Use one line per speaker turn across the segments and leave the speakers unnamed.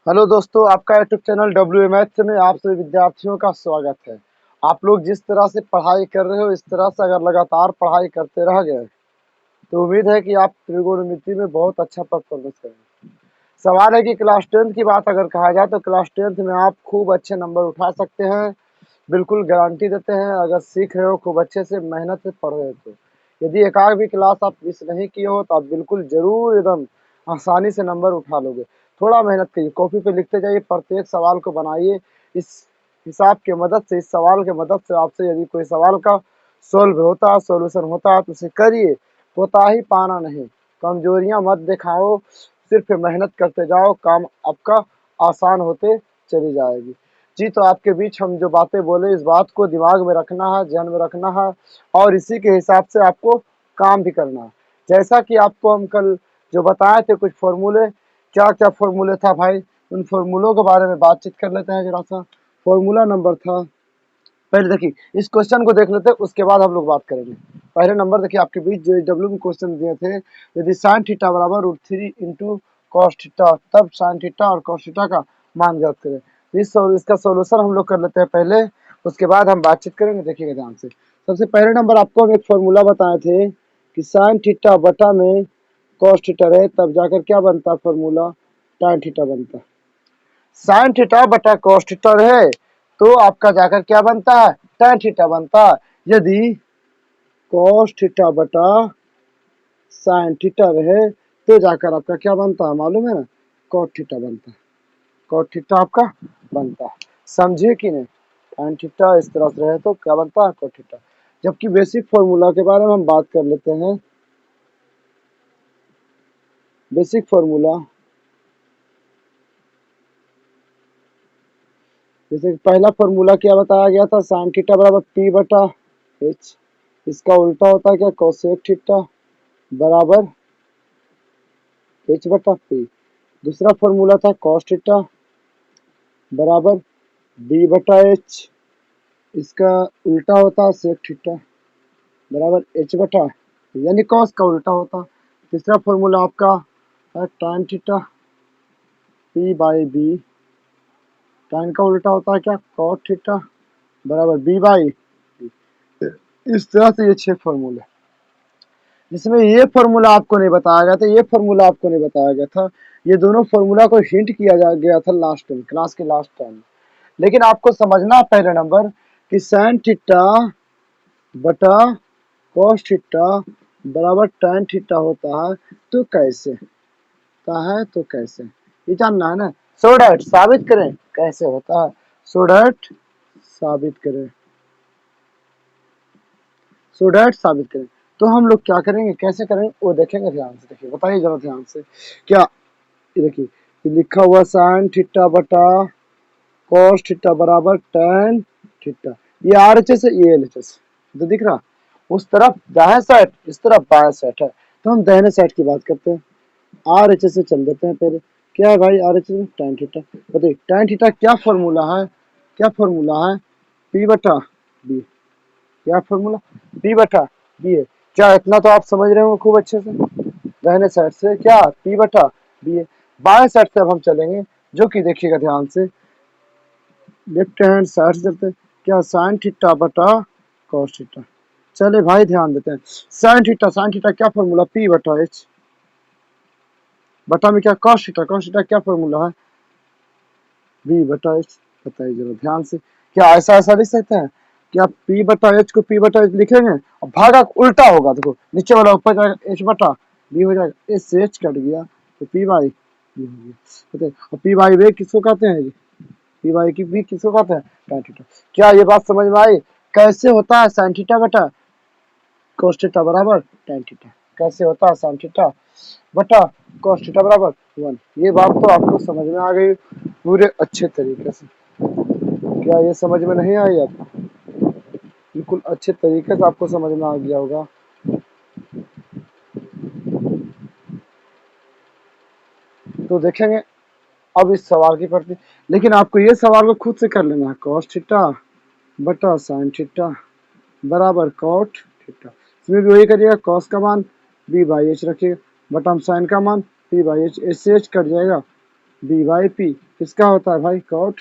Hello दोस्तों, आपका YouTube channel WMH में आप सभी विद्यार्थियों का स्वागत है। आप लोग जिस तरह से पढ़ाई कर रहे हो, इस तरह से अगर लगातार पढ़ाई करते रह गए तो उम्मीद है कि आप त्रिकोणमिति में बहुत अच्छा परफॉर्मेंस करेंगे। सवाल है कि क्लास 10th की बात अगर कहा जाए तो क्लास 10th में आप खूब अच्छे नंबर उठा सकते हैं। बिल्कुल गारंटी देते हैं, अगर सीख रहे हो खूब अच्छे से, मेहनत से पढ़ रहे हो तो। यदि एकाक भी क्लास आप मिस नहीं किए हो तो आप बिल्कुल जरूर एकदम आसानी से नंबर उठा लोगे। थोड़ा मेहनत करिए, कॉपी पे लिखते जाइए, प्रत्येक सवाल को बनाइए। इस हिसाब के मदद से, इस सवाल के मदद से आपसे यदि कोई सवाल का सोल्व होता है, सॉल्यूशन होता है तो उसे करिए। कोताही पाना नहीं, कमजोरियां मत दिखाओ, सिर्फ मेहनत करते जाओ, काम आपका आसान होते चली जाएगी। जी, तो आपके बीच हम जो बातें बोले, इस बात को दिमाग में रखना है, ध्यान में रखना है और इसी के हिसाब से आपको काम भी करना है। जैसा कि आपको हम कल जो बताए थे कुछ फॉर्मूले, क्या क्या फॉर्मूले था भाई, उन फॉर्मूलों के बारे में बातचीत कर लेते हैं जरा सा। फॉर्मूला नंबर था, पहले देखिए इस क्वेश्चन को देख लेते हैं, उसके बाद हम लोग बात करेंगे। पहले नंबर देखिए आपके बीच जो डब्ल्यू में क्वेश्चन दिए थे, यदि साइन थीटा बराबर √3 इंटू कॉस थीटा, तब साइन थीटा और कॉस थीटा का मान ज्ञात करें। इसका सोल्यूशन हम लोग कर लेते हैं पहले, उसके बाद हम बातचीत करेंगे। देखिएगा ध्यान से। सबसे पहले नंबर आपको हम एक फॉर्मूला बताए थे कि साइन थीटा बटा में कॉस थीटा रहे, तब जाकर क्या बनता फॉर्मूला, tan थीटा बनता। साइन थीटा बटा कॉस थीटा रहे तो आपका जाकर क्या बनता है, tan थीटा बनता। यदि कॉस थीटा बटा साइन थीटा रहे तो जाकर आपका क्या बनता है मालूम है ना, कॉट थीटा बनता है। कॉट थीटा आपका बनता है, समझे कि नहीं। tan थीटा इस तरह से रहे तो क्या बनता है, कॉट थीटा। जबकि बेसिक फॉर्मूला के बारे में हम बात कर लेते हैं। बेसिक फॉर्मूला, जैसे पहला फॉर्मूला क्या बताया गया था, साइन थीटा बराबर p बटा h। इसका उल्टा होता है क्या, कोसेक थीटा बराबर h बटा p। दूसरा फॉर्मूला था कॉस थीटा बराबर b बटा h। इसका उल्टा होता है सेक थीटा बराबर h बटा, यानी कॉस का उल्टा होता। तीसरा फॉर्मूला आपका है tan theta p by b। tan का उल्टा होता है क्या, कॉट थीटा बराबर b बाई। इस तरह से ये 6 फॉर्मूले, जिसमें ये फॉर्मूला आपको नहीं बताया गया था, ये फॉर्मूला आपको नहीं बताया गया था। ये दोनों फॉर्मूला को हिंट किया गया था लास्ट में, क्लास के लास्ट टाइम में। लेकिन आपको समझना पहले नंबर कि साइन थीटा बटा कॉस थीटा बराबर tan थीटा होता है तो कैसे होता है, तो कैसे ये जानना है ना। सो डैट साबित करें कैसे होता है, सो डैट साबित करें, सो डैट साबित करें। तो हम लोग क्या करेंगे, कैसे करेंगे वो देखेंगे ध्यान से। देखिए बताइए जरा ध्यान से, क्या ये देखिए ये लिखा हुआ साइन थीटा बटा कॉस थीटा बराबर tan थीटा, ये RHS है, ये LHS तो दिख रहा। उस तरफ दाएं साइड, इस तरफ बाएं साइड है, तो हम दाहिने साइड की बात करते हैं। RHS से चल देते हैं पहले। क्या है भाई RHS में, tan थीटा। बताइए tan थीटा क्या फॉर्मूला है, क्या फॉर्मूला है, p बटा b। क्या फॉर्मूला, p बटा b है। क्या इतना तो आप समझ रहे हो खूब अच्छे से। दाहिने साइड से क्या, p बटा b है। बाएं साइड से अब हम चलेंगे, जो कि देखिएगा ध्यान से, लेफ्ट हैंड साइड से चलते हैं। क्या, साइन थीटा बटा कॉस थीटा। चले भाई ध्यान देते हैं, साइन थीटा क्या फॉर्मूला, p बटा h बटा में क्या कॉस थीटा क्या फॉर्मूला है, b बटा h। बताइए जरा ध्यान से, क्या ऐसा ऐसा लिख सकते हैं, क्या p बटा h को p बटा h लिखेंगे और भागा उल्टा होगा, देखो नीचे वाला ऊपर जाएगा, h बटा b हो जाएगा, h से h कट गया तो p बाई b हो गया। बताइए और p बाई वे किसको कहते हैं, पी वाई की भी किसको कहते हैं, tan थीटा। क्या ये बात समझ में आई, कैसे होता है साइन थीटा बटा cos थीटा बराबर tan थीटा, कैसे होता है साइन थीटा बटा cos थीटा बराबर 1। ये बात तो आपको समझ में आ गई पूरे अच्छे तरीके से। क्या ये समझ में नहीं आई आपको, बिल्कुल अच्छे तरीके से आपको समझ में आ गया होगा। तो देखेंगे अब इस सवाल की प्रति, लेकिन आपको ये सवाल को खुद से कर लेना है, cos थीटा बटा साइन थीटा बराबर कॉट थीटा। इसमें भी वही करिएगा, कॉस का मान b बाई एच रखिएगा बटा साइन का मान p बाई एच, एच से एच कट जाएगा b बाई पी किसका होता है भाई, कॉट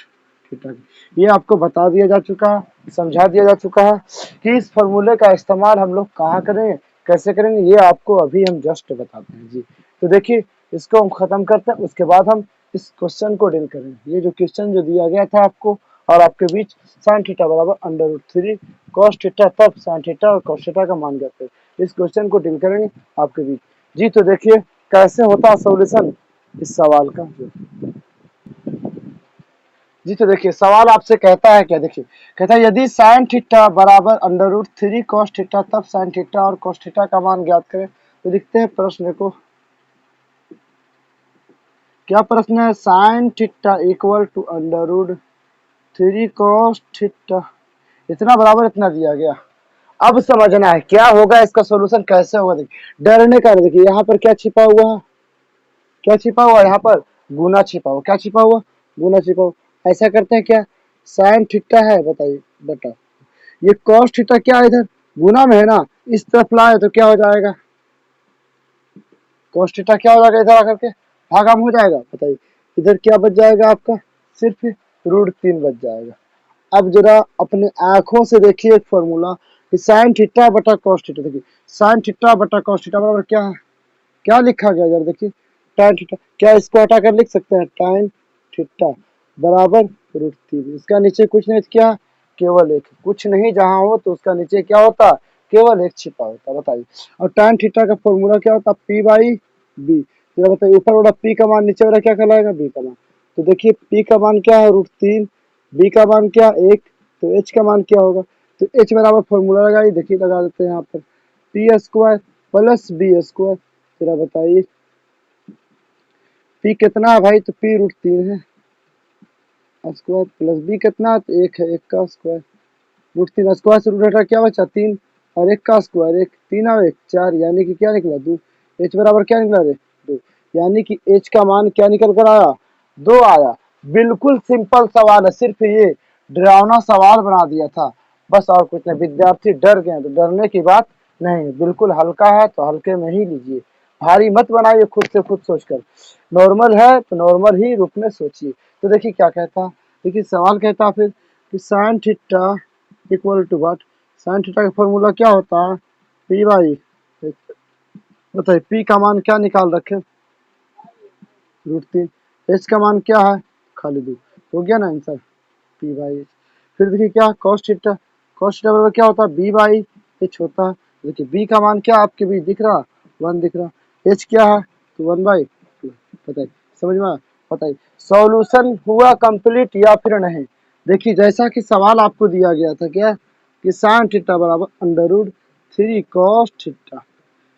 थीटा की। ये आपको बता दिया जा चुका है, समझा दिया जा चुका है कि इस फॉर्मूले का इस्तेमाल हम लोग कहाँ करेंगे, कैसे करेंगे, ये आपको अभी हम जस्ट बताते हैं जी। तो देखिए इसको हम खत्म करते हैं, उसके बाद हम इस क्वेश्चन को डील करेंगे। ये जो क्वेश्चन जो दिया गया था आपको और आपके बीच, साइन थीटा बराबर √3 कॉस थीटा, तब साइन थीटा और कॉस थीटा का मान ज्ञात करें। इस क्वेश्चन को डील करेंगे आपके बीच जी। तो देखिए कैसे होता है सॉल्यूशन इस सवाल का जी। तो देखिए सवाल आपसे कहता है क्या, देखिए कहता है यदि साइन थीटा बराबर √3 कॉस थीटा, तब साइन थीटा और कॉस थीटा का मान ज्ञात करें। तो लिखते हैं प्रश्न को, क्या प्रश्न है, sine theta equal to √3 cos theta, इतना बराबर इतना दिया गया। अब समझना है क्या होगा इसका सॉल्यूशन, कैसे होगा। देखिए डरने का, देखिए यहाँ पर क्या छिपा हुआ है, क्या छिपा हुआ है, यहाँ पर गुना छिपा हुआ, क्या छिपा हुआ, गुना छिपा हुआ। ऐसा करते हैं क्या, साइन थीटा है, बताइए बटा ये कॉस थीटा, क्या है इधर गुना में है ना, इस तरफ लाए तो क्या हो जाएगा, कॉस थीटा क्या हो जाएगा, इधर आकर के भागाम हो जाएगा। बताइए इधर क्या बच जाएगा आपका, सिर्फ √3 बच जाएगा। अब जरा अपने आंखों से देखिए एक फॉर्मूला कि साइन थीटा बटा कॉस थीटा। देखिए साइन थीटा बटा कॉस थीटा बराबर क्या है, क्या लिखा गया जरा देखिए, tan थीटा। क्या इसको हटा कर लिख सकते हैं, tan थीटा बराबर √3। इसका नीचे कुछ नहीं, क्या केवल एक, कुछ नहीं जहां हो तो उसका नीचे क्या होता, केवल एक छिपा होता। बताइए और tan थीटा का फॉर्मूला क्या होता, p/b। जरा बताइए ऊपर वाला p का मान, नीचे वाला क्या कहलाएगा, b का मान। तो देखिए p का मान क्या है √3, b का मान क्या 1, तो h का मान क्या होगा। तो h बराबर फॉर्मूला लगाइए, देखिए लगा देते हैं यहाँ पर, p² प्लस b²। जरा बताइए p कितना है भाई, तो p √3 है, स्क्वायर प्लस b कितना है, तो 1 है, 1 का स्क्वायर, √3 स्क्वायर से रूट हटा क्या बचा 3, और 1 का स्क्वायर 1, 3 और 1 4, यानी कि क्या निकला 2। h बराबर क्या निकला रे 2, यानी कि h का मान क्या निकल कर आया, 2 आया। बिल्कुल सिंपल सवाल है, सिर्फ ये डरावना सवाल बना दिया था बस, और कुछ नहीं। विद्यार्थी डर गए तो डरने की बात नहीं, बिल्कुल हल्का है तो हल्के में ही लीजिए, भारी मत बनाइए खुद से खुद सोचकर। नॉर्मल है तो नॉर्मल ही रूप में सोचिए। तो देखिए क्या कहता, देखिए सवाल कहता फिर कि sine theta equal to what, sine theta का फॉर्मूला क्या होता है, p/, बताइए p का मान क्या निकाल रखे, √3, h का मान क्या है, खाली 2, हो गया ना आंसर, p/h। फिर देखिए क्या कॉस थीटा, कॉस थीटा बराबर क्या होता है, b/h होता है। देखिए b का मान क्या आपके भी दिख रहा, 1 दिख रहा, h क्या है तो 1/2। बताइए समझ में आया? बताइए सॉल्यूशन हुआ कंप्लीट या फिर नहीं। देखिए जैसा कि सवाल आपको दिया गया था क्या, कि साइन थीटा बराबर √3 कॉस थीटा,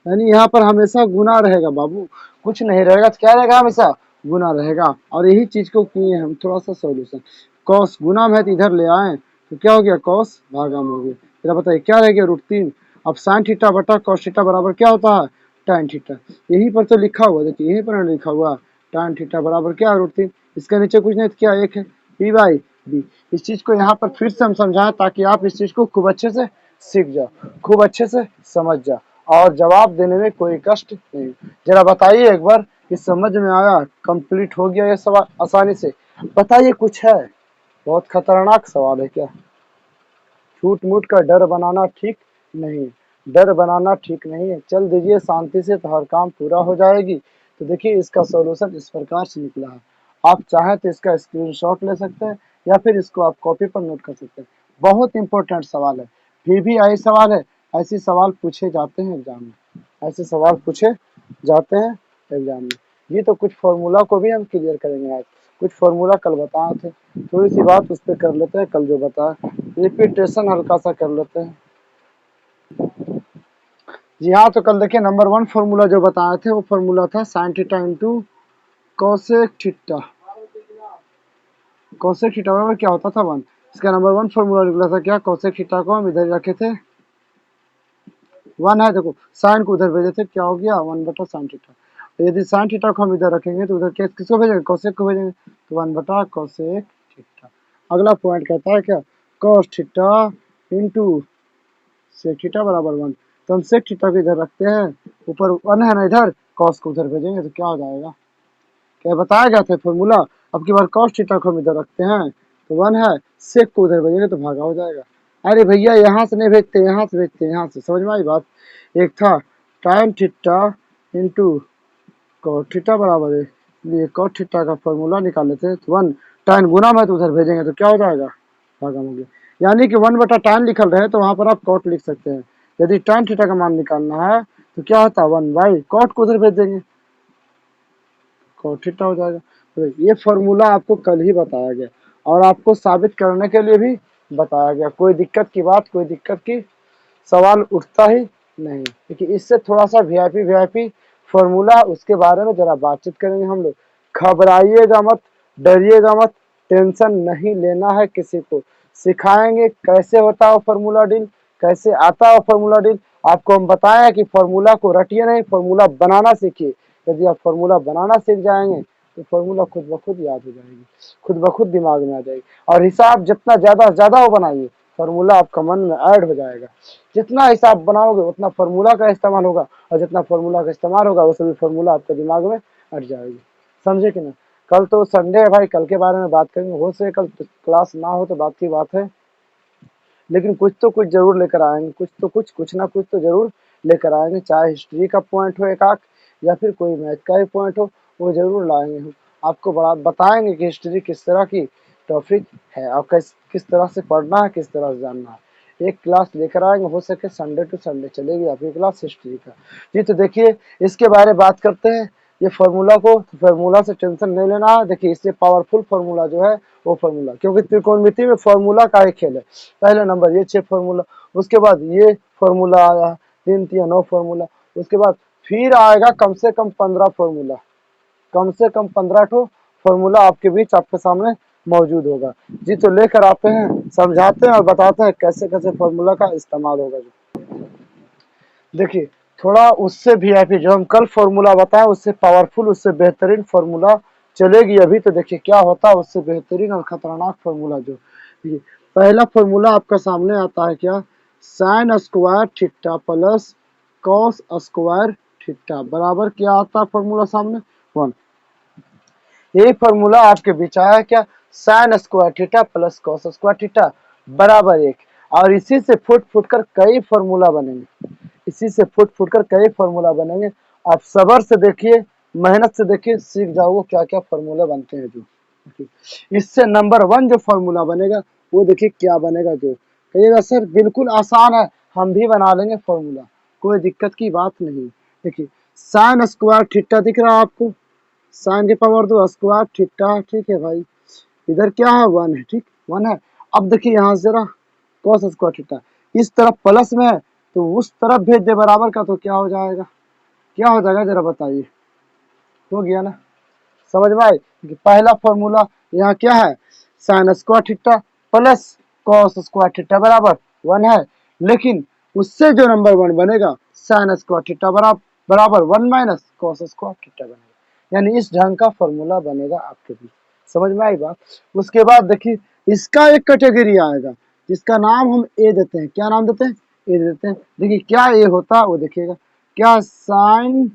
यानी यहाँ पर हमेशा गुना रहेगा बाबू, कुछ नहीं रहेगा, तो क्या रहेगा, हमेशा गुना रहेगा। और यही चीज को किए हम थोड़ा सा सॉल्यूशन, कॉस गुना में है तो इधर ले आए तो क्या हो गया, कॉस भागाम हो गया। फिर बताइए क्या रह गया, √3। अब साइन थीटा बटा कॉस थीटा बराबर क्या होता है, tan थीटा। यहीं पर तो लिखा हुआ, देखिए यहीं पर लिखा हुआ tan थीटा बराबर क्या है, √3। इसके नीचे कुछ नहीं तो क्या, 1 है, p/b। इस चीज को यहाँ पर फिर से हम समझाएं ताकि आप इस चीज को खूब अच्छे से सीख जाओ, खूब अच्छे से समझ जाओ, और जवाब देने में कोई कष्ट नहीं। जरा बताइए एक बार कि समझ में आया, कंप्लीट हो गया ये सवाल आसानी से। बताइए कुछ है, बहुत खतरनाक सवाल है क्या, झूठ मूठ का डर बनाना ठीक नहीं, डर बनाना ठीक नहीं है। चल दीजिए शांति से तो हर काम पूरा हो जाएगी। तो देखिए इसका सॉल्यूशन इस प्रकार से निकला है, आप चाहें तो इसका स्क्रीनशॉट ले सकते हैं या फिर इसको आप कॉपी पर नोट कर सकते हैं। बहुत इंपॉर्टेंट सवाल है, VVI सवाल है, ऐसे सवाल पूछे जाते हैं एग्जाम में, ऐसे सवाल पूछे जाते हैं एग्जाम में। ये तो कुछ फॉर्मूला को भी हम क्लियर करेंगे आज, कुछ फॉर्मूला कल बताए थे, थोड़ी सी बात उस पर कर लेते हैं, कल जो बताया रिपीटेशन हल्का सा कर लेते हैं। जी हाँ, तो कल देखिए नंबर 1 फॉर्मूला जो बताए थे वो फॉर्मूला था sine theta into cosec theta, cosec theta बराबर क्या होता था 1। इसका नंबर 1 फॉर्मूला निकला था क्या, कॉसेक थीटा को हम इधर रखे थे 1 है, देखो साइन को उधर भेजे थे, क्या हो गया 1 बटा साइन थीटा। यदि साइन थीटा को हम इधर रखेंगे तो उधर किसको भेजेंगे, कॉसेक को भेजेंगे, तो 1 बटा कॉसेक थीटा। अगला पॉइंट कहता है क्या, cos theta into sec theta बराबर 1। तो हम सेक थीटा को इधर रखते हैं, ऊपर 1 है ना इधर, कॉस को उधर भेजेंगे तो क्या हो जाएगा, क्या बताया गया था फॉर्मूला, अब की बार कॉस थीटा को हम इधर रखते हैं तो 1 है, सेक को उधर भेजेंगे तो भागा हो जाएगा। अरे भैया यहाँ से नहीं भेजते, यहाँ से भेजते हैं, यहाँ से। समझ में आई बात? एक था tan theta into cot theta बराबर है, ये कॉट थीटा का फॉर्मूला निकाल लेते हैं तो 1 tan गुना में तो उधर भेजेंगे तो क्या हो जाएगा, भागा हो गया। यानी कि 1/tan लिखल रहे तो वहां पर आप कॉट लिख सकते हैं। यदि tan थीटा का मान निकालना है तो क्या होता है, 1/cot को उधर भेज देंगे, कॉट थीटा हो जाएगा। तो ये फॉर्मूला आपको कल ही बताया गया और आपको साबित करने के लिए भी बताया गया। कोई दिक्कत की बात, कोई दिक्कत की सवाल उठता ही नहीं, क्योंकि इससे थोड़ा सा वीआईपी फॉर्मूला, उसके बारे में जरा बातचीत करेंगे हम लोग। घबराइएगा मत, डरिएगा मत, टेंशन नहीं लेना है किसी को। सिखाएंगे कैसे होता है फॉर्मूला डील, कैसे आता है फॉर्मूला डील। आपको हम बताएं कि फॉर्मूला को रटिए नहीं, फॉर्मूला बनाना सीखिए। यदि आप फॉर्मूला बनाना सीख जाएंगे तो फॉर्मूला खुद ब खुद याद हो जाएगी, खुद ब खुद दिमाग में आ जाएगी। और हिसाब जितना ज्यादा वो बनाइए, फॉर्मूला आपका मन में ऐड हो जाएगा। जितना हिसाब बनाओगे उतना फार्मूला का इस्तेमाल होगा, और जितना फार्मूला का इस्तेमाल होगा वो सभी फार्मूला आपके दिमाग में अट जाएगी। समझे कि नहीं? कल तो संडे है भाई, कल के बारे में बात करेंगे। हो सके कल क्लास ना हो तो बात की बात है, लेकिन कुछ तो कुछ जरूर लेकर आएंगे, कुछ ना कुछ तो जरूर लेकर आएंगे। चाहे हिस्ट्री का पॉइंट हो एक आख, या फिर कोई मैथ का ही पॉइंट हो, वो जरूर लाएंगे हम। आपको बड़ा बताएंगे कि हिस्ट्री किस तरह की टॉपिक है और किस तरह से पढ़ना है, किस तरह से जानना है। एक क्लास लेकर आएंगे, हो सके संडे टू संडे चलेगी आपकी क्लास हिस्ट्री का। जी तो देखिए, इसके बारे में बात करते हैं। ये फार्मूला को, फार्मूला से टेंशन नहीं लेना है। देखिए इससे पावरफुल फार्मूला जो है वो फार्मूला, क्योंकि त्रिकोणमिति में फार्मूला का ही खेल है। पहले नंबर ये 6 फार्मूला, उसके बाद ये फार्मूला आया 3 3 9 फार्मूला, उसके बाद फिर आएगा कम से कम 15 फार्मूला, कम से कम 15 ठो फार्मूला आपके बीच आपके सामने मौजूद होगा। जी तो लेकर आते हैं, समझाते हैं और बताते हैं कैसे कैसे फार्मूला का इस्तेमाल होगा। देखिए थोड़ा उससे वीआईपी जो हम कल फॉर्मूला बताएं, उससे पावरफुल, उससे बेहतरीन फॉर्मूला चलेगी अभी। तो देखिए क्या होता है उससे बेहतरीन और खतरनाक फॉर्मूला। जो देखिए पहला फॉर्मूला आपका सामने आता है क्या, sine square theta plus cos square theta बराबर क्या आता है फॉर्मूला सामने, 1। यही फॉर्मूला आपके बीच आया क्या, sine square theta plus cos square theta बराबर 1। और इसी से फुट फुट कर कई फॉर्मूला बनेंगे, इसी से फुट फुट कर कई फॉर्मूला बनेंगे। आप सबर से देखिए, मेहनत से देखिए, सीख जाओगे क्या क्या फॉर्मूला बनते हैं। जो इससे नंबर 1 जो फॉर्मूला बनेगा वो देखिए क्या बनेगा। जो कहिएगा सर बिल्कुल आसान है, हम भी बना लेंगे फॉर्मूला, कोई दिक्कत की बात नहीं। देखिए साइन स्क्वायर थीटा दिख रहा है आपको, साइन के पावर 2 स्क्वायर थीटा, ठीक है भाई। इधर क्या है, 1 है, ठीक 1 है। अब देखिए यहाँ से जरा कॉस स्क्वायर थीटा इस तरफ प्लस में है तो उस तरफ भेज दे बराबर का, तो क्या हो जाएगा, क्या हो जाएगा जरा बताइए। हो गया ना, समझ में आई? पहला फॉर्मूला यहाँ क्या है, sine square theta plus cos square theta बराबर 1 है। लेकिन उससे जो नंबर 1 बनेगा, साइन स्क्वायर थीटा बराबर 1 माइनस कॉस स्क्वायर थीटा बनेगा। यानी इस ढंग का फॉर्मूला बनेगा आपके बीच। समझ में आई बात? उसके बाद देखिए इसका एक कैटेगरी आएगा जिसका नाम हम ए देते हैं। क्या नाम देते हैं, ए देते हैं। देखिए क्या ए होता है वो देखिएगा, क्या साइन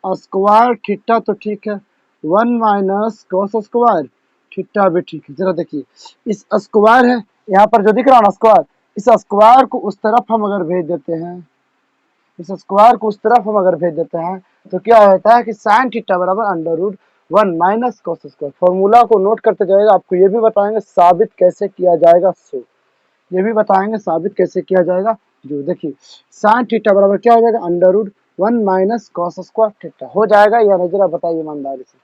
स्क्वायर थीटा तो ठीक है, 1 माइनस कॉस स्क्वायर थीटा भी ठीक है। जरा देखिए इस स्क्वायर है यहाँ पर जो दिख रहा है ना स्क्वायर, इस स्क्वायर को उस तरफ हम अगर भेज देते हैं, इस स्क्वायर को उस तरफ हम अगर भेज देते हैं तो क्या होता है कि साइन थीटा बराबर under root 1 minus cos square. Formula को नोट करते जाएगा, आपको ये भी बताएंगे साबित कैसे किया जाएगा। सो ये भी बताएंगे साबित कैसे किया जाएगा। जो देखिए साइन थीटा बराबर क्या हो जाएगा, under root 1 minus cos square theta. हो जाएगा या नहीं जरा बताइए ईमानदारी से,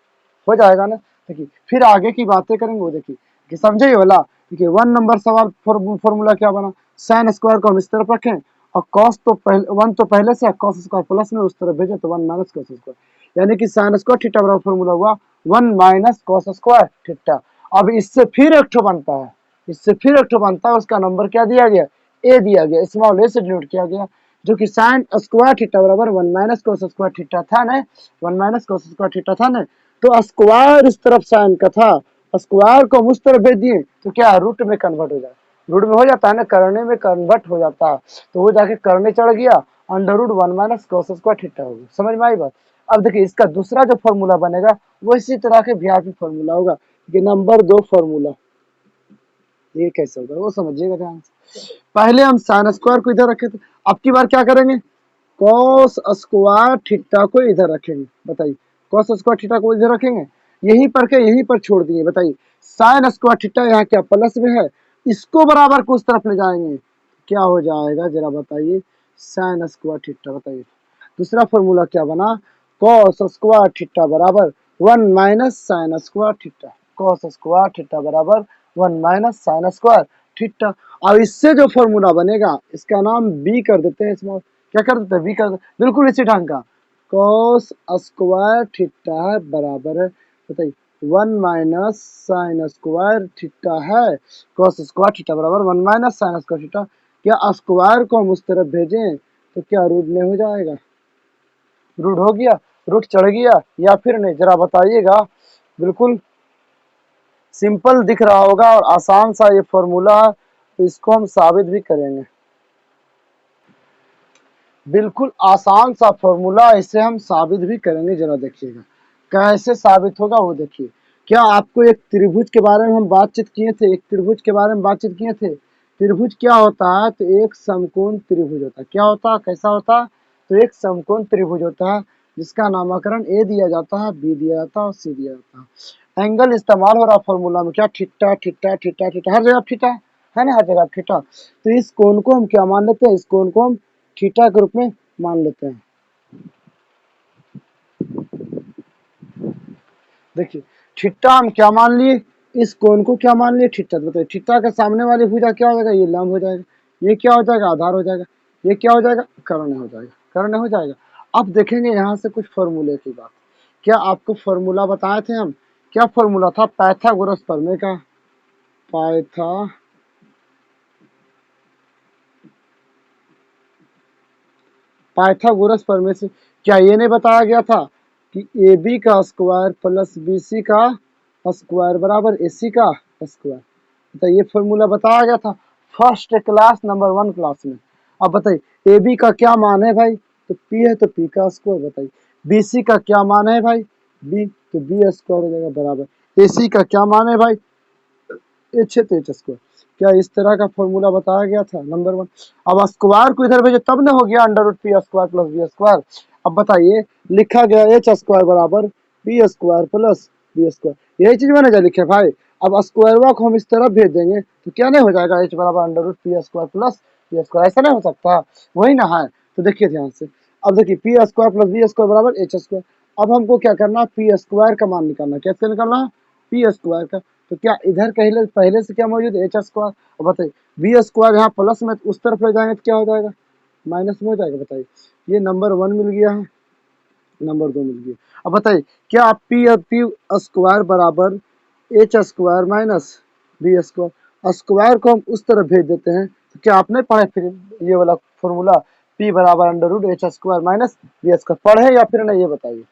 हो जाएगा ना? देखिए फिर आगे की बातें करेंगे वो देखिए कि समझे ये वाला। देखिए 1 नंबर सवाल फॉर्मूला क्या बना, साइन स्क्वायर को हम इस तरफ रखें और कॉस तो पहले 1 तो पहले से, कॉस स्क्वायर प्लस में उस तरफ भेजे तो 1 माइनस कॉस स्क्वायर, यानी कि साइन स्क्वायर थीटा बराबर फॉर्मूला हुआ 1 माइनस कॉस स्क्वायर थीटा। अब इससे फिर एक ठो बनता है, इससे फिर एक ठो बनता है, उसका नंबर क्या दिया गया, ए दिया गया, स्मॉल ए से डिनोट किया गया, जो कि साइन स्क्वायर थीटा बराबर 1 माइनस कॉस स्क्वायर थीटा था ना, 1 माइनस कॉस स्क्वायर थीटा था ना। तो स्क्वायर इस तरफ साइन का था, स्क्वायर को हम उस तरफ भेज दिए तो क्या रूट में कन्वर्ट हो जाए, रूट में हो जाता है ना, करने में कन्वर्ट हो जाता है। तो वो जाके करने चढ़ गया, under root 1 minus cos square theta हो गया। समझ में आई बात? अब देखिए इसका दूसरा जो फॉर्मूला बनेगा वो इसी तरह के वीआईपी फॉर्मूला होगा कि नंबर 2 फॉर्मूला। ये कैसे होगा वो समझिएगा ध्यान से। पहले हम साइन स्क्वायर को इधर रखे थे, अब की बार क्या करेंगे, कॉस स्क्वायर थीटा को इधर रखेंगे। बताइए कॉस स्क्वायर थीटा को इधर रखेंगे, यहीं पर के यहीं पर छोड़ दिए। बताइए साइन स्क्वायर थीटा यहाँ क्या प्लस में है, इसको बराबर को उस तरफ ले जाएंगे, क्या हो जाएगा जरा बताइए, साइन स्क्वायर थीटा। बताइए दूसरा फॉर्मूला क्या बना, कॉस स्क्वायर थीटा बराबर 1 minus sine square theta. Cos square theta बराबर 1 माइनस साइन स्क्वायर थीटा। अब इससे जो फॉर्मूला बनेगा इसका नाम बी कर देते हैं, इसमें क्या कर देते हैं, बी कर देते, बिल्कुल इसी ढंग का। कॉस स्क्वायर थीटा है बराबर है, बताइए 1 माइनस साइन स्क्वायर थीटा है। कॉस स्क्वायर थीटा बराबर 1 माइनस साइन स्क्वायर थीटा। क्या स्क्वायर को हम उस तरफ भेजें तो क्या रूट में हो जाएगा, रूट हो गया, रूट चढ़ गया या फिर नहीं, जरा बताइएगा। बिल्कुल सिंपल दिख रहा होगा और आसान सा ये फॉर्मूला है, तो इसको हम साबित भी करेंगे। बिल्कुल आसान सा फॉर्मूला, इसे हम साबित भी करेंगे, जरा देखिएगा कैसे साबित होगा वो देखिए। क्या आपको एक त्रिभुज के बारे में हम बातचीत किए थे, एक त्रिभुज के बारे में बातचीत किए थे। त्रिभुज क्या होता है, तो एक समकोण त्रिभुज होता है। क्या होता है, कैसा होता है, तो एक समकोण त्रिभुज होता है जिसका नामकरण ए दिया जाता है, बी दिया जाता है और सी दिया जाता है। एंगल इस्तेमाल हो रहा फॉर्मूला में क्या, थीटा थीटा थीटा थीटा, हर जगह थीटा है ना, हर जगह थीटा। तो इस कोण को हम क्या मान लेते हैं, इस कोण को हम थीटा के रूप में मान लेते हैं। देखिए थीटा हम क्या मान लिए, इस कोण को क्या मान लिए, थीटा। बताइए थीटा के सामने वाली भुजा क्या हो जाएगा, ये लंब हो जाएगा, ये क्या हो जाएगा, आधार हो जाएगा, ये क्या हो जाएगा, कर्ण हो जाएगा, कर्ण हो जाएगा। अब देखेंगे यहाँ से कुछ फॉर्मूले की बात। क्या आपको फॉर्मूला बताए थे हम, क्या फॉर्मूला था, पाइथागोरस प्रमेय का। पाइथागोरस प्रमेय से क्या ये नहीं बताया गया था कि ए बी का स्क्वायर प्लस बी सी का स्क्वायर बराबर ए सी का स्क्वायर। बताइए ये फॉर्मूला बताया गया था फर्स्ट क्लास नंबर 1 क्लास में। अब बताइए ए बी का क्या मान है भाई, तो पी है तो पी का स्क्वायर। बताइए बी सी का क्या मान है भाई, बी, तो बी स्क्वायर हो जाएगा बराबर ए सी का क्या मान है भाई, एच है तो एच स्क्वायर। क्या इस तरह का फॉर्मूला बताया गया था नंबर 1। अब स्क्वायर को इधर भेजे तब ना हो गया under root P square plus B square. अब बताइए लिखा गया एच स्क्वायर बराबर P square plus B square, यही चीज मैंने जो लिखे भाई। अब स्क्वायर को हम इस तरफ भेज देंगे तो क्या नहीं हो जाएगा, एच बराबर under root P square plus B square, ऐसा नहीं हो सकता, वही ना है। तो देखिए ध्यान से, अब देखिए P square plus B square बराबर एच स्क्वायर। अब हमको क्या करना है, पी स्क्वायर का मान निकालना है। कैसे निकालना है, पी स्क्वायर का। तो क्या इधर पहले पहले से क्या मौजूद है, एच स्क्वायर। अब बताइए बी स्क्वायर यहाँ प्लस में उस तरफ ले जाएंगे तो क्या हो जाएगा, माइनस में हो जाएगा। बताइए ये नंबर 1 मिल गया है, नंबर 2 मिल गया। अब बताइए क्या पी पी स्क्वायर बराबर H square minus B square, square को हम उस तरफ भेज देते हैं तो क्या आपने पढ़ा फिर ये वाला फॉर्मूला, पी बराबर under root H square minus B square, पढ़े या फिर नहीं ये बताइए।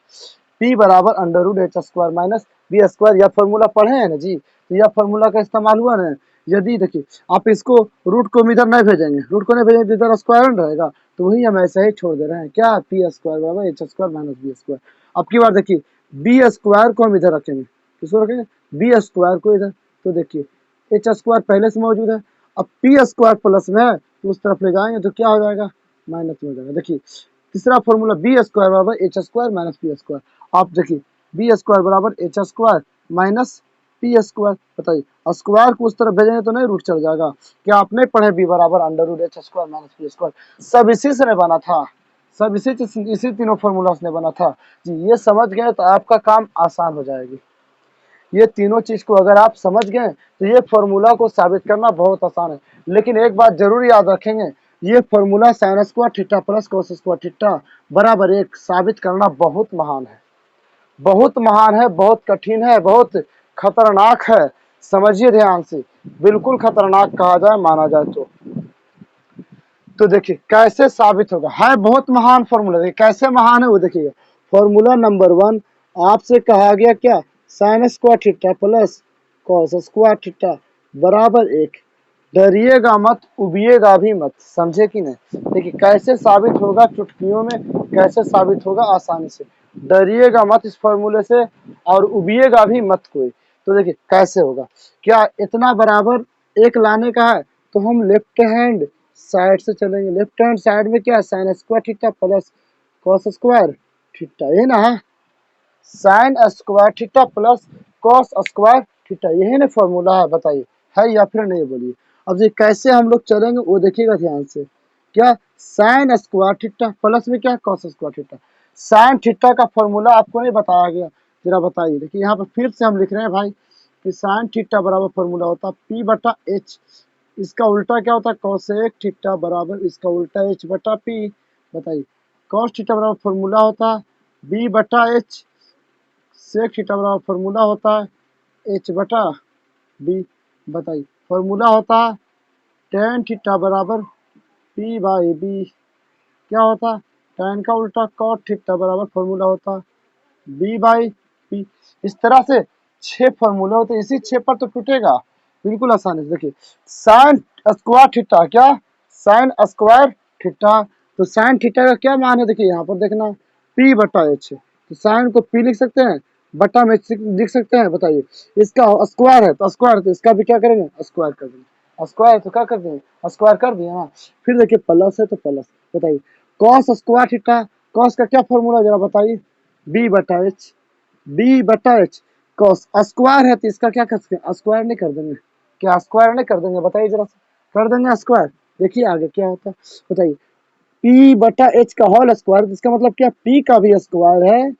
पी बराबर under root H square minus B square, यह फॉर्मूला पढ़े हैं ना जी, तो यह फॉर्मूला का इस्तेमाल हुआ ना। यदि देखिए आप इसको रूट को इधर नहीं भेजेंगे, रूट को नहीं भेजेंगे इधर स्क्वायर रहेगा, तो वही हम ऐसे ही छोड़ दे रहे हैं, क्या पी स्क्वायर बराबर H square minus B square. अब की बार देखिए बी स्क्वायर को हम इधर रखेंगे, किसको रखेंगे, बी स्क्वायर को इधर। तो देखिए एच स्क्वायर पहले से मौजूद है, अब पी स्क्वायर प्लस में है तो उस तरफ ले जाएंगे तो क्या हो जाएगा, माइनस में हो जाएगा। देखिए तीसरा फॉर्मूला बी स्क्वायर बराबर H square minus P square. आप देखिए बी स्क्वायर बराबर H square minus P square. बताइए स्क्वायर को उस तरफ भेजेंगे तो नहीं रूट चढ़ जाएगा। क्या आपने पढ़े बी बराबर under root H square minus P square, सब इसी से नहीं बना था, सब इसी तीनों फॉर्मूला से बना था जी। ये समझ गए तो आपका काम आसान हो जाएगी। ये तीनों चीज को अगर आप समझ गए तो ये फॉर्मूला को साबित करना बहुत आसान है। लेकिन एक बात जरूर याद रखेंगे, ये formula sine square theta plus cos square theta बराबर 1 साबित करना बहुत महान है, बहुत महान है, बहुत कठिन है, बहुत खतरनाक है। समझिए ध्यान से, बिल्कुल खतरनाक कहा जाए माना जाए तो देखिए कैसे साबित होगा, है बहुत महान फॉर्मूला। देखिए कैसे महान है वो देखिएगा। फॉर्मूला नंबर 1 आपसे कहा गया क्या, sine square theta plus cos square theta बराबर 1। डरिएगा मत, उबिएगा भी मत, समझे कि नहीं। देखिए कैसे साबित होगा चुटकियों में, कैसे साबित होगा आसानी से। डरिएगा मत इस फॉर्मूले से और उबिएगा भी मत कोई। तो देखिए कैसे होगा, क्या इतना बराबर एक लाने का है तो हम लेफ्ट हैंड साइड से चलेंगे। लेफ्ट हैंड साइड में क्या है, sine square theta plus cos square theta, ये ना है sine square theta plus cos square theta, यही ना फॉर्मूला है। बताइए है या फिर नहीं बोलिए। अब ये कैसे हम लोग चलेंगे वो देखिएगा ध्यान से। क्या साइन स्क्वायर थीटा प्लस में क्या cos square theta. Sign theta का फॉर्मूला आपको नहीं बताया गया, जरा बताइए। देखिए यहाँ पर फिर से हम लिख रहे हैं भाई कि साइन थीटा बराबर फॉर्मूला होता है पी बटा एच, इसका उल्टा क्या होता है कॉसेक थीटा बराबर इसका उल्टा एच बटा पी। बताइए कॉस थीटा बराबर फॉर्मूला होता है बी बटा एच, सेक थीटा बराबर फॉर्मूला होता है एच बटा बी। बताइए फॉर्मूला होता है टेन थीटा बराबर पी बाई बी, क्या होता है टेन का उल्टा कॉट थीटा बराबर फॉर्मूला होता है बी बाई पी। इस तरह से 6 फॉर्मूले होते हैं, इसी 6 पर तो टूटेगा बिल्कुल आसानी से। देखिए साइन स्क्वायर थीटा, क्या साइन स्क्वायर थीटा, तो साइन थीटा का क्या मान है देखिए यहाँ पर देखना पी बटा एच, तो साइन को पी लिख सकते हैं, बटा में लिख सकते हैं। बताइए इसका स्क्वायर है तो स्क्वायर, तो इसका भी क्या करेंगे स्क्वायर कर देंगे, स्क्वायर तो क्या कर देंगे स्क्वायर कर दिए ना। फिर देखिए प्लस है तो प्लस। बताइए कॉस स्क्वायर थीटा, कॉस का क्या फॉर्मूला जरा बताइए बी बटा एच, बी बटा एच कॉस स्क्वायर है तो इसका क्या कर सकते हैं स्क्वायर नहीं कर देंगे, क्या स्क्वायर नहीं कर देंगे बताइए जरा सा, कर देंगे स्क्वायर। देखिए आगे क्या होता है बताइए पी बटा एच का होल स्क्वायर, इसका मतलब क्या पी का भी स्क्वायर है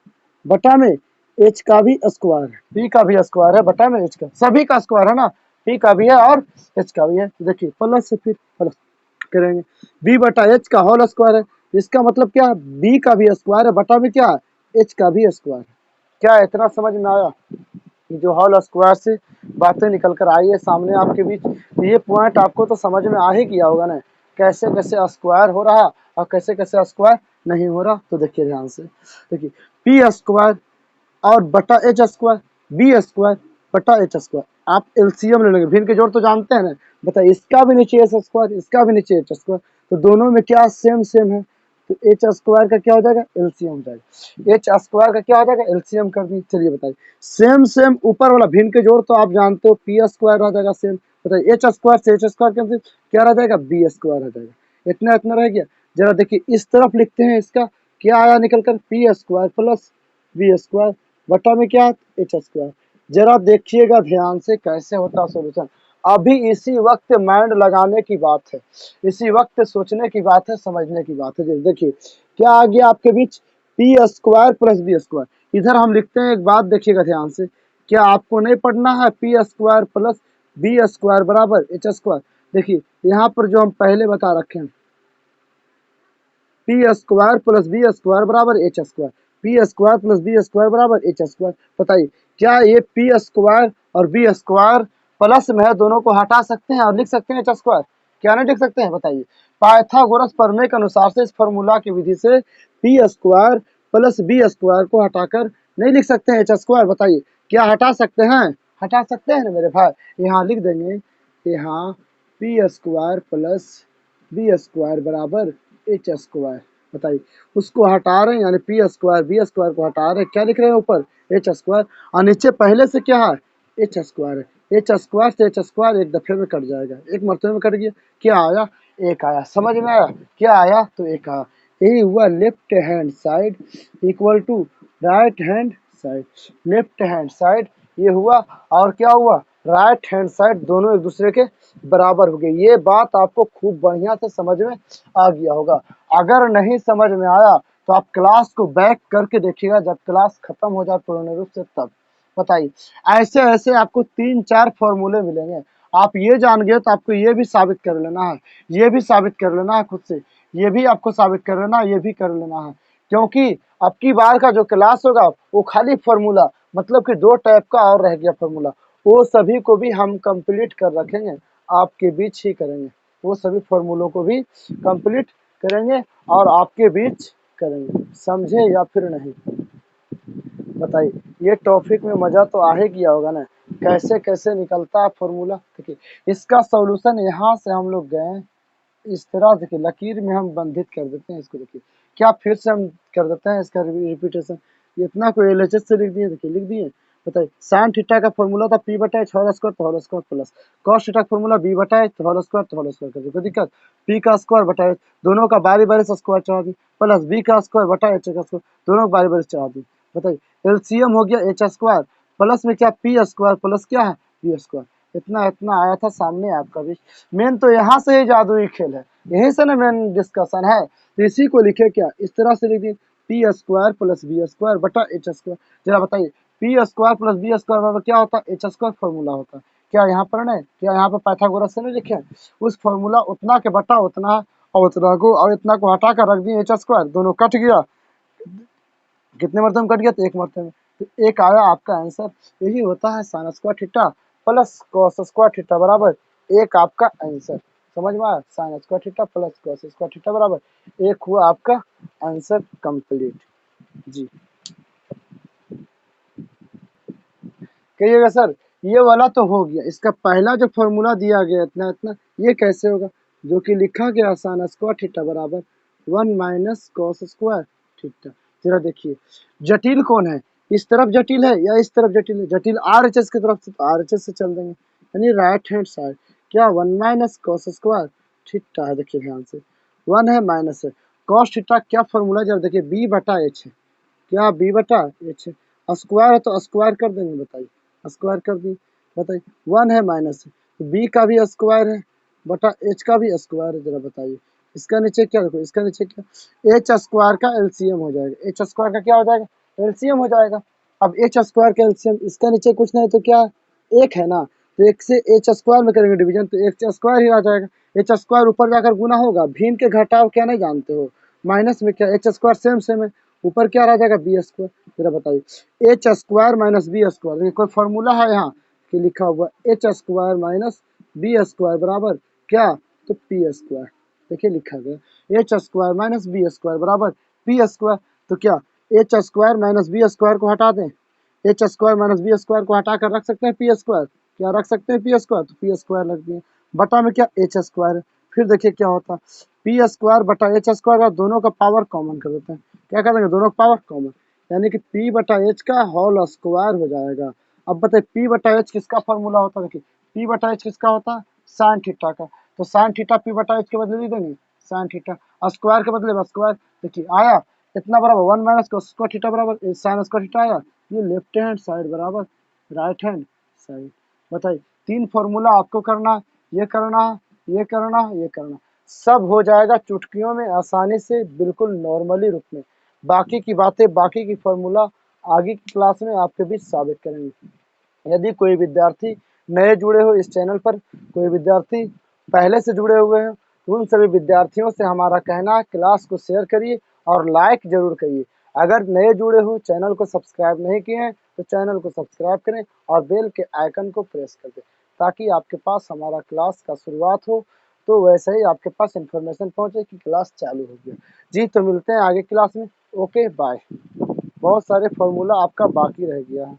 बटा में एच का भी स्क्वायर है, पी का भी स्क्वायर है बटा में एच का, सभी का स्क्वायर है ना, पी का भी है और एच का भी है। देखिए प्लस से फिर प्लस करेंगे बी बटा एच का होल स्क्वायर है, इसका मतलब क्या बी का भी स्क्वायर है बटा में क्या एच का भी स्क्वायर है। क्या इतना समझ में आया, जो होल स्क्वायर से बातें निकल कर आई है सामने आपके बीच, तो ये पॉइंट आपको तो समझ में आ ही गया होगा ना, कैसे कैसे स्क्वायर हो रहा और कैसे कैसे स्क्वायर नहीं हो रहा। तो देखिए ध्यान से, देखिए पी स्क्वायर और बटा एच स्क्वायर, बी स्क्वायर बटा एच स्क्वायर, आप एलसीएम ले लेंगे, भिन्न के जोड़ तो जानते हैं ना। बताइए इसका भी नीचे एच स्क्वायर, इसका भी नीचे एच स्क्वायर, तो दोनों में क्या सेम सेम है, तो एच स्क्वायर का क्या हो जाएगा एलसीएम हो जाएगा, एच स्क्वायर का क्या हो जाएगा एलसीएम कर दी। चलिए बताइए सेम सेम ऊपर वाला भिन्न के जोड़ तो आप जानते हो पी स्क्वायर रह जाएगा सेम। बताइए एच स्क्वायर से एच स्क्वायर कैंसिल, क्या रह जाएगा बी स्क्वायर रह जाएगा, इतना इतना रह गया। जरा देखिए इस तरफ लिखते हैं, इसका क्या आया निकल कर P square plus B square बटा में क्या एच स्क्वायर। जरा देखिएगा ध्यान से कैसे होता है सॉल्यूशन, अभी इसी वक्त माइंड लगाने की बात है, इसी वक्त सोचने की बात है, समझने की बात है। देखिए क्या आ गया आपके बीच P square plus B square, इधर हम लिखते हैं एक बात देखिएगा ध्यान से, क्या आपको नहीं पढ़ना है P square plus B square बराबर एच स्क्वायर। देखिए यहाँ पर जो हम पहले बता रखे हैं P square plus B square बराबर H square, P square plus B square बराबर एच स्क्वायर। बताइए क्या ये पी स्क्वायर और बी स्क्वायर प्लस में है, दोनों को हटा सकते हैं और लिख सकते हैं एच स्क्वायर, क्या नहीं लिख सकते हैं बताइए। पाइथागोरस प्रमेय के अनुसार से इस फॉर्मूला की विधि से P square plus B square को हटाकर नहीं लिख सकते हैं एच स्क्वायर। बताइए क्या हटा सकते हैं, हटा सकते हैं ना मेरे भाई। यहाँ लिख देंगे यहाँ P square plus B square बराबर एच स्क्वायर। बताइए उसको हटा रहे हैं यानी पी स्क्वायर बी स्क्वायर को हटा रहे हैं, क्या लिख रहे हैं ऊपर एच स्क्वायर और नीचे पहले से क्या है एच स्क्वायर है, एच स्क्वायर से एच स्क्वायर एक दफे में कट जाएगा, एक मरतबे में कट गया, क्या आया एक आया, समझ में आया क्या आया तो एक आया। यही हुआ left hand side equal to right hand side, left hand side ये हुआ और क्या हुआ राइट हैंड साइड, दोनों एक दूसरे के बराबर हो गए। ये बात आपको खूब बढ़िया से समझ में आ गया होगा। अगर नहीं समझ में आया तो आप क्लास को बैक करके देखिएगा, जब क्लास खत्म हो जाए पूर्ण रूप से तब। बताइए ऐसे ऐसे आपको 3-4 फॉर्मूले मिलेंगे, आप ये जान गए तो आपको ये भी साबित कर लेना है, ये भी साबित कर लेना है खुद से, ये भी आपको साबित कर लेना है, ये भी कर लेना है, क्योंकि अब की बार का जो क्लास होगा वो खाली फॉर्मूला, मतलब कि 2 टाइप का और रह गया फॉर्मूला, वो सभी को भी हम कंप्लीट कर रखेंगे, आपके बीच ही करेंगे, वो सभी फॉर्मूलों को भी कंप्लीट करेंगे और आपके बीच करेंगे, समझे या फिर नहीं। बताइए ये टॉपिक में मजा तो आ ही गया होगा ना, कैसे कैसे निकलता है फॉर्मूला। देखिए इसका सॉल्यूशन यहाँ से हम लोग गए इस तरह, देखिए लकीर में हम बंधित कर देते हैं इसको। देखिए क्या फिर से हम कर देते हैं इसका रिपीटेशन। इतना कोई एलएचएस से लिख दिए, देखिए लिख दिए। बताइए साइन थीटा का फॉर्मूला था पी बटा H whole square plus cos theta का फॉर्मूला बी बटा एच होल स्क्वायर कर दिया। कोई दिक्कत, पी का स्क्वायर बटा एच दोनों का बारी बारी से स्क्वायर चढ़ा दी, प्लस बी का स्क्वायर बटा एच का स्क्वायर दोनों का बारी बारी से चढ़ा दी। बताइए एलसीएम हो गया एच स्क्वायर प्लस में क्या पी स्क्वायर प्लस क्या है बी स्क्वायर। इतना इतना आया था सामने आपका भी। मेन तो यहाँ से ही जादुई खेल है, यहीं से ना मेन डिस्कशन है। तो इसी को लिखे क्या इस तरह से लिख दिए P square plus B square बटा एच स्क्वायर। जरा बताइए P square plus B square बराबर क्या होता है एच स्क्वायर फॉर्मूला होता है। क्या यहाँ पर नहीं, क्या यहाँ पर पाइथागोरस से नहीं लिखे उस फॉर्मूला उतना के बटा उतना और उतना को और इतना को हटा कर रख दिए एच स्क्वायर, दोनों कट गया। कितने मरतबे में कट गया तो एक मरतबे में, तो एक आया आपका आंसर। यही होता है sine square theta plus cos square theta बराबर एक आपका आंसर। समझ में आया, sine square theta plus cos square theta बराबर एक हुआ आपका आंसर कंप्लीट। जी कहिएगा सर ये वाला तो हो गया, इसका पहला जो फॉर्मूला दिया गया इतना इतना ये कैसे होगा, जो कि लिखा गया साइन स्क्वायर थीटा बराबर 1 माइनस कॉस स्क्वायर थीटा। जरा देखिए जटिल कौन है, इस तरफ जटिल है या इस तरफ जटिल है, जटिल आरएचएस की तरफ से तो आरएचएस से चल देंगे, यानी राइट हैंड साइड क्या 1 माइनस कॉस स्क्वायर थीटा है। देखिए ध्यान से 1 है माइनस है कॉस थीटा क्या फॉर्मूला, जब देखिए बी बटा एच है, क्या बी बटा एच है स्क्वायर है तो स्क्वायर कर देंगे। बताइए स्क्वायर कर दी, बताइए 1 है माइनस है तो बी का भी स्क्वायर है बटा एच का भी स्क्वायर है। जरा बताइए इसका नीचे क्या, देखो इसका नीचे क्या एच स्क्वायर का एलसीएम हो जाएगा, एच स्क्वायर का क्या हो जाएगा एलसीएम हो जाएगा। अब एच स्क्वायर का एलसीएम इसका नीचे कुछ नहीं तो क्या एक है ना, तो एक से एच स्क्वायर में करेंगे डिवीजन तो एच स्क्वायर ही आ जाएगा। एच स्क्वायर ऊपर जाकर गुना होगा, भिन्न के घटाव क्या नहीं जानते हो, माइनस में क्या एच स्क्वायर सेम सेम है, ऊपर क्या रह जाएगा बी स्क्वायर। जरा बताइए H square minus B square, देखिए कोई फॉर्मूला है यहाँ कि लिखा हुआ H square minus B square बराबर क्या तो पी स्क्वायर। देखिए लिखा गया H square minus B square बराबर पी स्क्वायर, तो क्या H square minus B square को हटा दें, H square minus B square को हटा कर रख सकते हैं पी स्क्वायर, क्या रख सकते हैं पी स्क्वायर, तो पी स्क्वायर रख दिए बटा में क्या एच स्क्वायर है। फिर देखिए क्या होता है पी स्क्वायर बटा एच स्क्वायर, दोनों का पावर कॉमन कर देते हैं, क्या कर देंगे दोनों का पावर कॉमन, यानी कि पी बटा एच का होल स्क्वायर हो जाएगा। अब बताइए पी बटा एच किसका फॉर्मूला होता है, देखिए पी बटा एच किसका होता है साइन थीटा का, तो साइन थीटा पी बटा एच के बदले लिख देंगे साइन थीटा, स्क्वायर के बदले स्क्वायर। देखिए आया इतना बराबर 1 माइनस कॉस स्क्वायर थीटा बराबर साइन स्क्वायर थीटा आया, ये लेफ्ट हैंड साइड बराबर राइट हैंड साइड। बताइए तीन फॉर्मूला आपको करना, ये करना, ये करना, ये करना, सब हो जाएगा चुटकियों में आसानी से बिल्कुल नॉर्मली रूप में। बाकी की बातें बाकी की फॉर्मूला आगे की क्लास में आपके बीच साबित करेंगे। यदि कोई विद्यार्थी नए जुड़े हो इस चैनल पर, कोई विद्यार्थी पहले से जुड़े हुए हैं, तो उन सभी विद्यार्थियों से हमारा कहना है क्लास को शेयर करिए और लाइक जरूर करिए। अगर नए जुड़े हो चैनल को सब्सक्राइब नहीं किए हैं तो चैनल को सब्सक्राइब करें और बेल के आइकन को प्रेस कर दें, ताकि आपके पास हमारा क्लास का शुरुआत हो तो वैसे ही आपके पास इंफॉर्मेशन पहुंचे कि क्लास चालू हो गया। जी तो मिलते हैं आगे क्लास में, ओके बाय। बहुत सारे फॉर्मूला आपका बाकी रह गया है।